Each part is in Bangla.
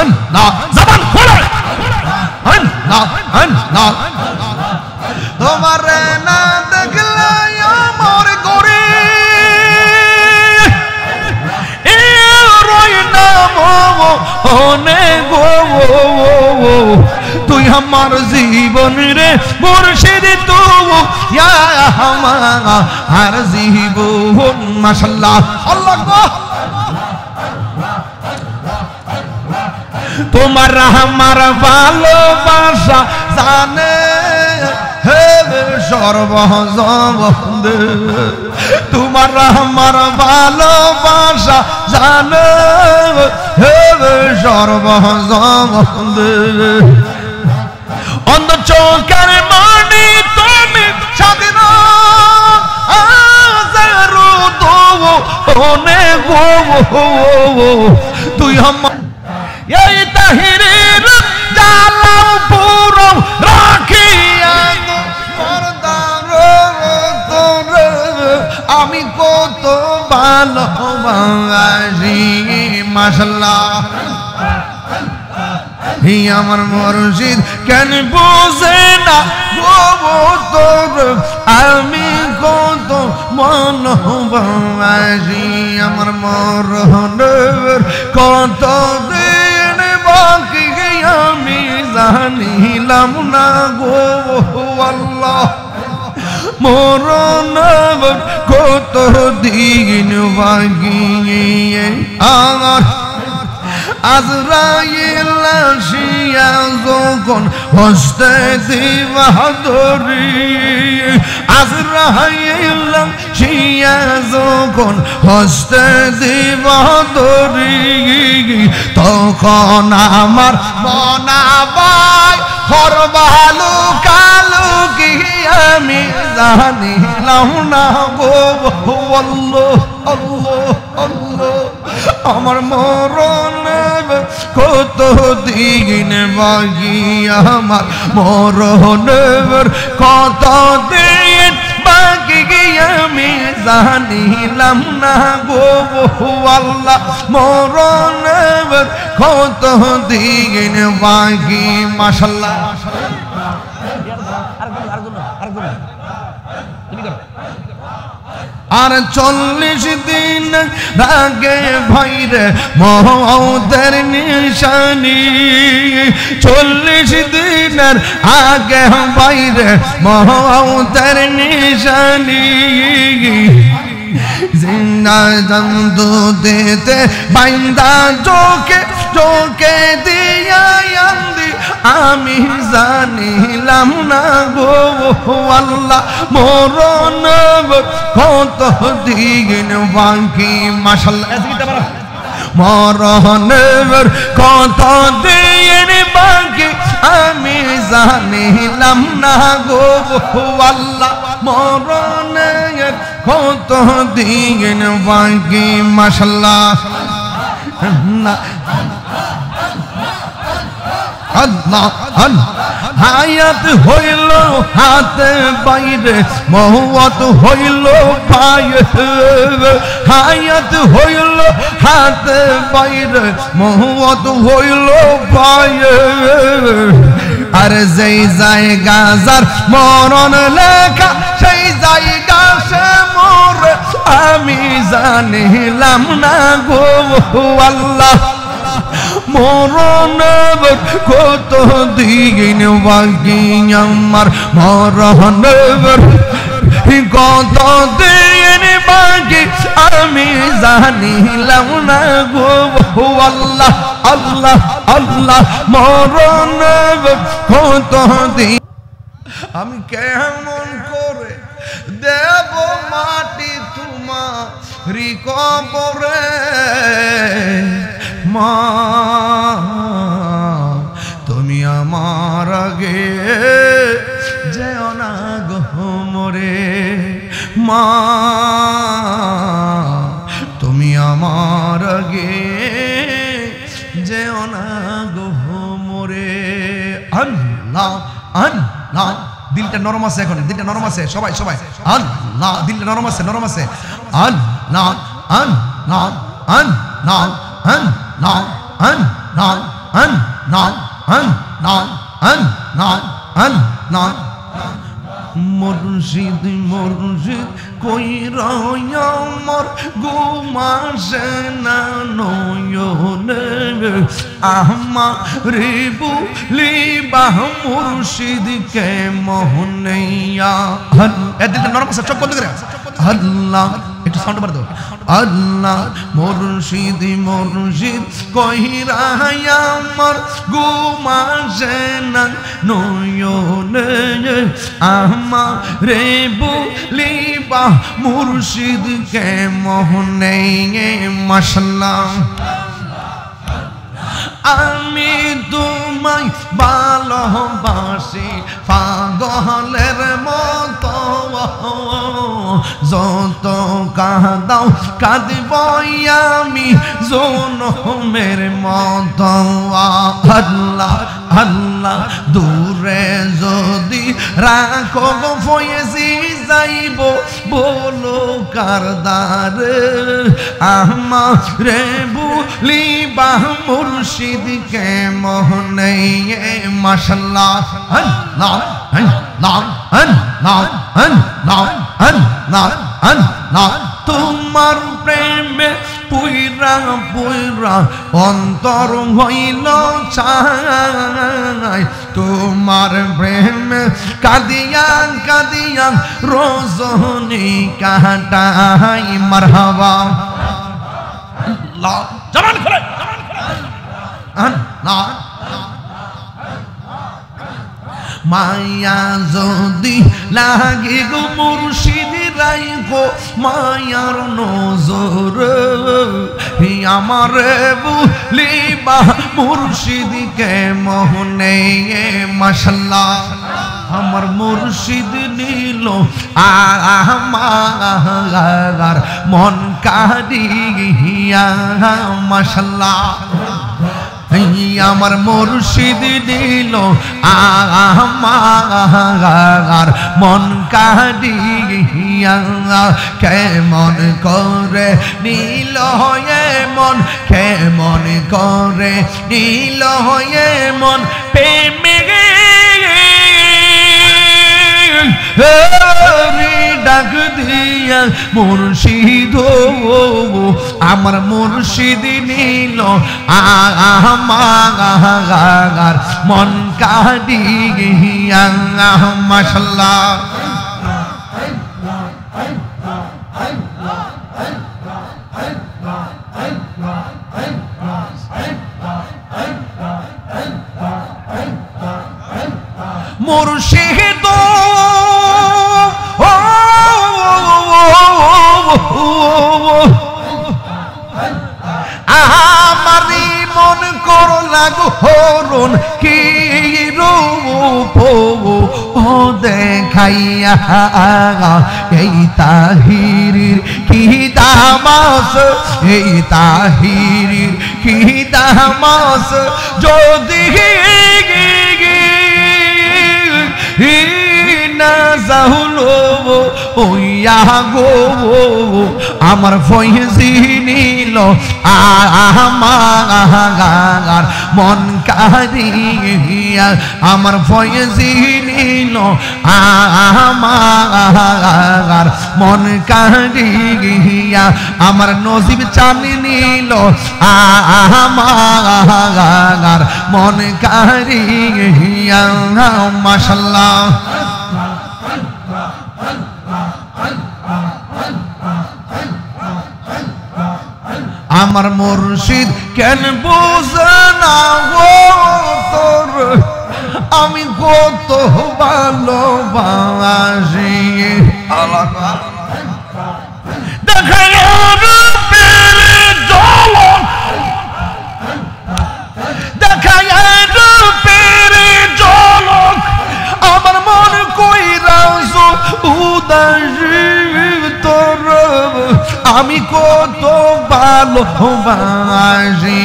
আল্লাহ জবান খোলো আল্লাহ আল্লাহ তোমার না দেখলে আমার করে এ রই না মনে গো তুই আমার জীবন রে মুর্শিদ তু ইয়া আমার জীবন মাশাআল্লাহ আল্লাহ গো তোমার আমার ভালোবাসা জানে হে সর্বজগৎ তোমার আমার ভালোবাসা জানে হে সর্বজগৎ অন্ধ চোখের মনি তুমি স্বাধীন আজারু দো ওনে গো তুই আমার এই তাহিরের জালাও পুরো রাখিয়া তোরে আমি কত ভালোবাসি মাশাআল্লাহ হি আমার মুর্শিদ কেন বুঝে না গো তোর আমি কত ভালোবাসি আমার মরণের কত দিন বাকি আমি জানিলাম না গো আল্লাহ মরণের কত দিন বাকি আমার আজরাইল আসিয়া যখন হস্তে দিবা ধরি আজরাইল আসিয়া যখন হস্তে দিবা ধরি তখন আমার মনাবাই হরবালু কালু কি আমি জানিলাম না গো আল্লাহ আল্লাহ আল্লাহ আমার মরণ কত দিন বাকি আমার মরণের কত দিন বাকি আমি জানিলাম না গো আল্লাহ মরণের কত দিন বাকি মাশাআল্লাহ আর 40 দিন আগে ভাইরে মওতের নিশানি 40 দিনের আগে ভাইরে মওতের নিশানি জিন্দা জন্তু দিতে বাইন্দা চোখে চোখে দিয়া আন্দি আমি জানিলাম না গো আল্লাহ মরণ কত দিন বাকি মাশাআল্লাহ মরণের কত দিন বাকি আমি জানিলাম না গো আল্লাহ মরণের কত দিন বাকি মাশাআল্লাহ আল্লাহ আল্লাহ হায়াত হইল হাতে বাইরে মওত হইল পায়ে হায়াত হইল হাতে বাইরে মওত হইল পায়ে আর যেই জায়গা যার মরণ লেখা সেই জায়গা সে মরে আমি জানিলাম না গো আল্লাহ মরণের কত দিন বাকি আমার মরণের কত দিন বাকি আমি জানিলাম না গো আল্লাহ আল্লাহ আল্লাহ মরণের কত দিন আমি কেমন করে দেব মাটি তোমার কবরে মা তুমি আমার আগে যেও না গো মরে মা তুমি আমার আগে যেও না গো মরে আল্লাহ আল্লাহ দিলটা নরম আছে এখন দিলটা নরম আছে সবাই সবাই আল্লাহ দিলটা নরম আছে আল্লাহ আল্লাহ আল্লাহ আল্লাহ মুর্শিদ মুর্শিদ কইরা আমার ঘুমাসে না নয়নে আমারে বলিবা মুর্শিদ কে মোহনাইয়া এদিকে নরম আছে চোখ বন্ধ করে আল্লাহ একটু সাউন্ড বাড়াও আল্লাহ মুর্শিদ মুর্শিদ কইরা আমার ঘুমাসে না নয়নে আমারে বলিবা মুর্শিদ কে মোহনাইয়া মাশাআল্লাহ আমি তোমায় ভালোবাসি পাগলের মতো যত কাঁদাও কাঁদব আমি জনমের মতো আল্লাহ আল্লাহ দূরে যদি রাখো ফয়েজি যাইব বলো কারদার আমারে বলিবা মুর্শিদ কে মোহনাইয়া মাশাআল্লাহ আল্লাহ আল্লাহ আল্লাহ আল্লাহ আল্লাহ আল্লাহ তোমার প্রেমে পুইরা পুইরা অন্তর হইল ছাই তোমার প্রেমে কাঁদিয়া কাঁদিয়া রজনী কাটাই মারহাবা আল্লাহ জবান খুলে আল্লাহ মায়া যদি লাগে গো মুর্শিদ রাইখো মায়ার নজর আমারে বলিবা মুর্শিদ কে মোহনাইয়া মাশাআল্লাহ আমার মুর্শিদ নিল আমার মন কাড়িয়া মাশাআল্লাহ আমার মুর্শিদ দিল আমার মন কাড়িয়া কেমন করে নীল হয়ে মন কেমন করে নীল হয়ে মন প্রেমে ডাক দিয়া মুর্শিদ আমার মুর্শিদ নিল আমার মন কাড়িয়া মাশাআল্লাহ মুর্শিদ আমারি মন করো লাগো হরণ কি রূপ ও দেখাইয়া এই তাহিরির কি দামাস এই তাহিরির কি দামাস যদি না যাহুলো ওইয়া গো আমার ফয়েজি নিল আমার মন কাড়িয়া আমার ফয়েজি নিল আমার মন কাড়িয়া আমার নসিব চানি নিল আমার মন কাড়িয়া মাশাআল্লাহ আমার মুর্শিদ কেন বুঝে না তোর আমি কত ভালোবাসি দেখাই রূপের ঝলক দেখাই রূপের ঝলক আমার মন কইরা উদাসী তোর আমি কত ভালোবাসি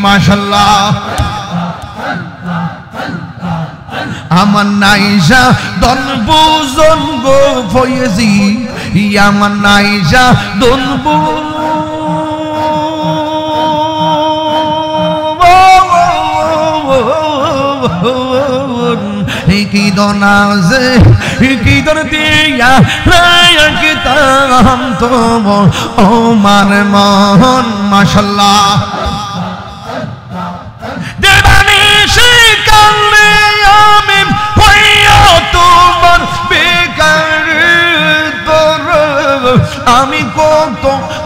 মাশাআল্লাহ আমার নাইজা দন বুজন গো ফয়েজি আমার নাইজা দন কি দনাজে কি দর দিয়া রায়া কি তাম তোম ও মার মন মাশাআল্লাহ দেবানি সে কালে আমি হইয়া তোমার বেকার তোর আমি কত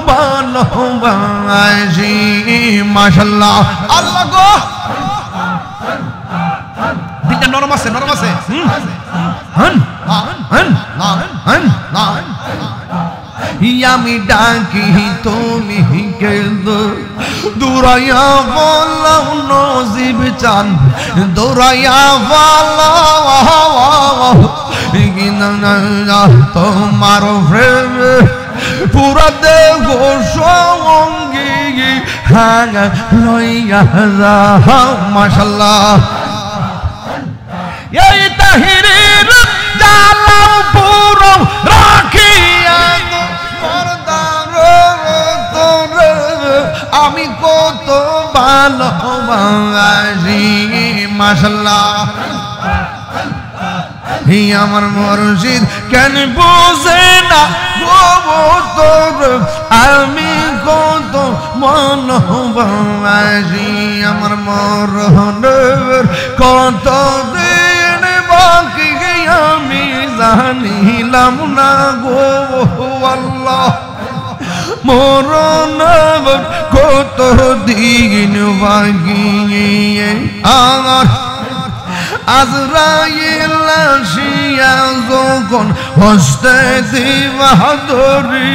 ভালোবাসি মাশাআল্লাহ আল্লাহ গো দিলটা নরম আছে হন আমি ডাকি তুমি কেঁদো দৌড়াইয়া বলাও নজিব চান দৌড়াইয়া বলাও তোমার প্রেম পুরা দেহ সঙ্গী হ্যাঁ লইয়া যাও মাশাআল্লাহ এই তাহিরের জালাও পুরো রাখিয়া আমি কত ভালোবাসি মাশাআল্লাহ আমার মুর্শিদ কেন বোঝে না তোর আমি কত ভালোবাসি আমার মরণের কত দিন বাকি আমি জানিলাম না গো আল্লাহ মরণ কত দিন বাকি আমার আজরাইল আসিয়া যখন হস্তে দিবা ধরি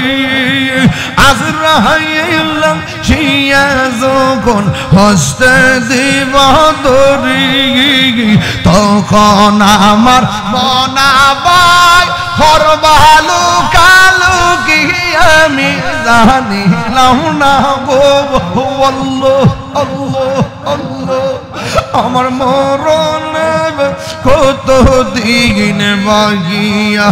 আজরাইল আসিয়া যখন হস্তে দিবা ধরি তখন আমার মনাবাই হরবালু কালু কি আমি জানিলাম না গো আল্লাহ আল্লাহ আল্লাহ আমার মরণ কত দিন বাকি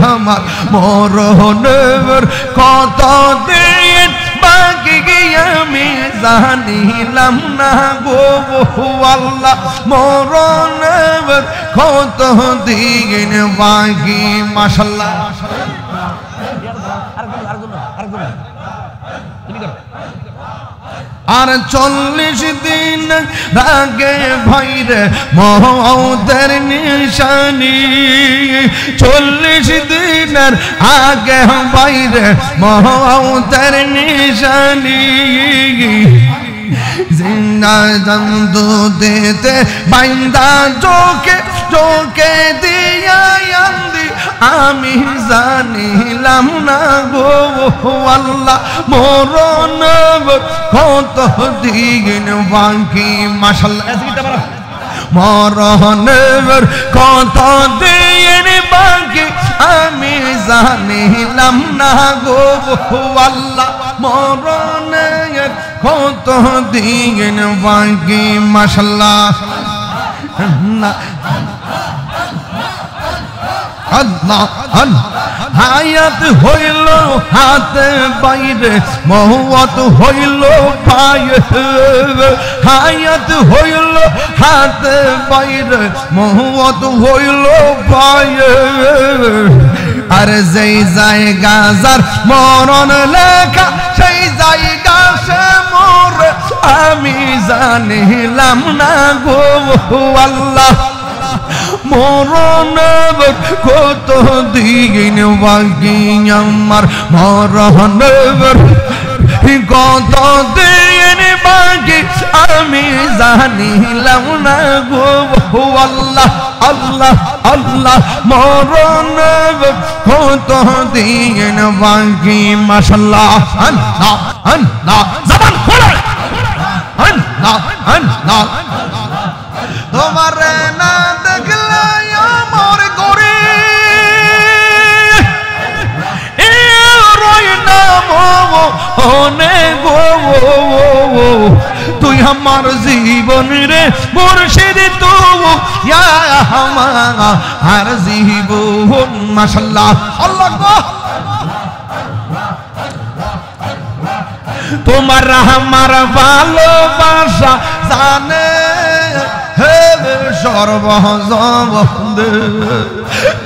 আমার মরণের কত দিন বাকি আমি জানিলাম না গো আল্লাহ মরণের কত দিন বাকি মাশাআল্লাহ আর 40 দিন আগে ভাইরে মওতের নিশানি 40 দিনের আগে ভাইরে মওতের নিশানি জিন্দা জন্তু দিতে বাইন্দা চোখে চোখে দিয়া আন্দি আমি জানিলাম না গো আল্লাহ মরণ কত দিন বাকি মাশাআল্লাহ মরণের কত দিন বাকি আমি জানিলাম না গো আল্লাহ মরণের কত দিন বাকি মাশাআল্লাহ আল্লাহ হায়াত হইল হাতে বাইরে মওত হইল পায়ে হায়াত হইল হাতে বাইরে মওত হইল পায়ে আর যেই জায়গা যার মরণ লেখা সেই জায়গা সে মরে আমি জানিলাম না গো আল্লাহ মরণ কত দিন বাকি আমার মরণ কত দিন বাকি আমি জানিলাম না গো আল্লাহ আল্লাহ আল্লাহ মরণ কত দিন বাকি মাশাআল্লাহ আল্লাহ আল্লাহ জবান খোলো আল্লাহ আল্লাহ তোমার না দেখলে আমার গরে রই না মনে গো তুই আমার জীবন রে মুর্শিদ তুই আমার জীবন মাশাআল্লাহ আল্লাহ গো তোমার আমার ভালোবাসা জানে সর্বজগৎ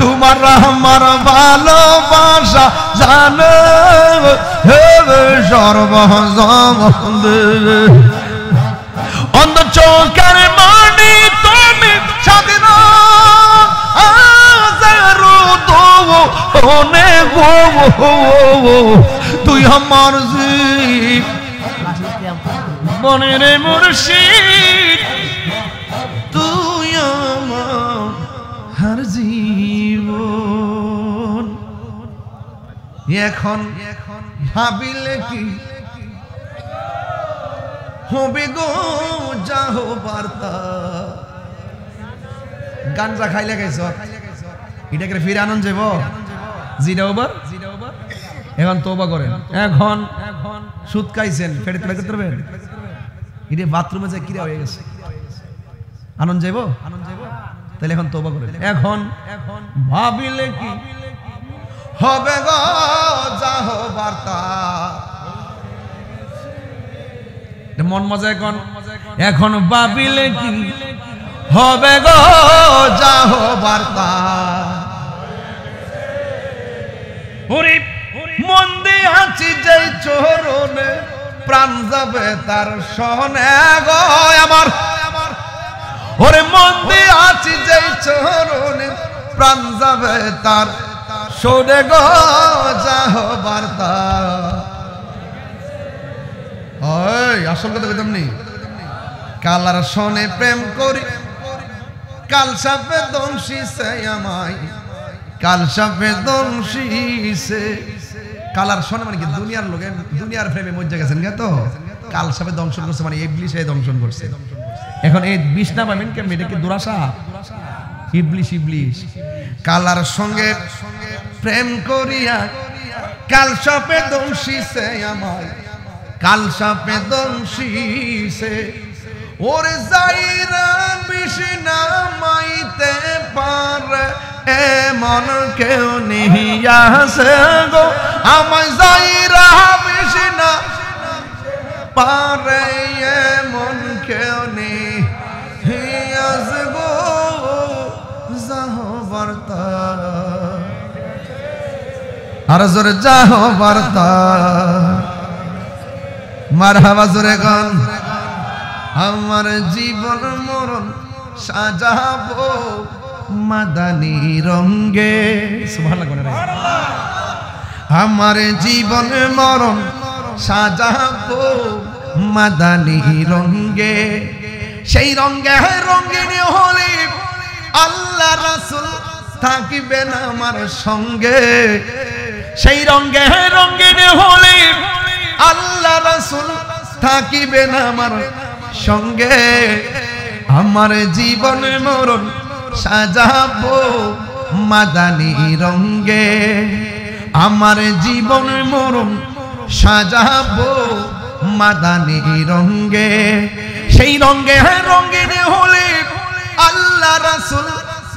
তোমার আমার ভালোবাসা জানো হে সর্বজগৎ অন্ধ চোখের মনি তুমি স্বাধীন ওনে গো তুই আমার জীব মনের মুর্শিদ তুই আমার জীবন এখন ভাবিলে কি হবে গো যাহো বার্তা গাঞ্জা খাইলে গেছ এটাকে ফিরে আনন্দ যাব জিরা ওভার এখন তওবা করেন এখন সুদ খাইছেন ফেরত বের করতে পারবেন এটা বাথরুমে যায় কিরা হয়ে গেছে আনন্দ যাব তাহলে এখন তওবা করেন এখন ভাবিলে কি হবে গো যাহো বার্তা মন মজা এখন ভাবিলে কি হবে গো যাহো বার্তা ওরে মন দিয়ে আছি যেই চরণে প্রাণ যাবে তার সনে গো আমার ওরে মন দিয়ে আছি যেই চরণে প্রাণ যাবে তার সনে গো যাহো বার্তা ওই আসল কথা কইতাম নি কালার সনে প্রেম করি কাল সাপে দংশিছে আমায় কাল সাপে দংশিছে কালার শোনে মানে কি দুনিয়ার লোকে দুনিয়ার প্রেমে মজ্জা গেছেন গে তো কাল সাপে দংশন করছে মানে ইবলিশে দংশন করছে এখন এই বিষ না পাবেন কেমন এটা কি দুরাশা ইবলিশ ইবলিশ কালার সঙ্গে প্রেম করিয়া কাল সাপে দংশিছে আমায় কাল সাপে দংশিছে ওরে যাইরা বিষ না মাইতে পারে এমন কেউ নিহিয়াছে গো আমায় যাইরা বিষ না পারে এমন কেউ নিহিয়াছে গো যাহো বার্তা আর জোরে যাহো বার্তা মারহাবা জোরে গান আমার জীবন মরণ সাজাবো মাদানী রঙে সুবহানাল্লাহ আমার জীবন মরণ সাজাবো মাদানী রঙে সেই রঙে রঙিনী হলে আল্লাহ রাসূল থাকিবেন আমার সঙ্গে সেই রঙে রঙিনী হলে আল্লাহ রাসূল থাকিবেন আমার সঙ্গে আমার জীবন মরণ সাজাবো মাদানী রঙে আমার জীবন মরণ সাজাবো মাদানী রঙে সেই রঙে রঙিন হলে আল্লাহ রাসূল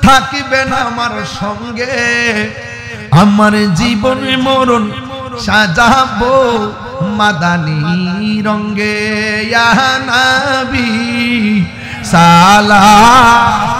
থাকিবেন আমার সঙ্গে আমার জীবন মরণ সাজাবো মাদানী রঙে ইয়া নবী সালাম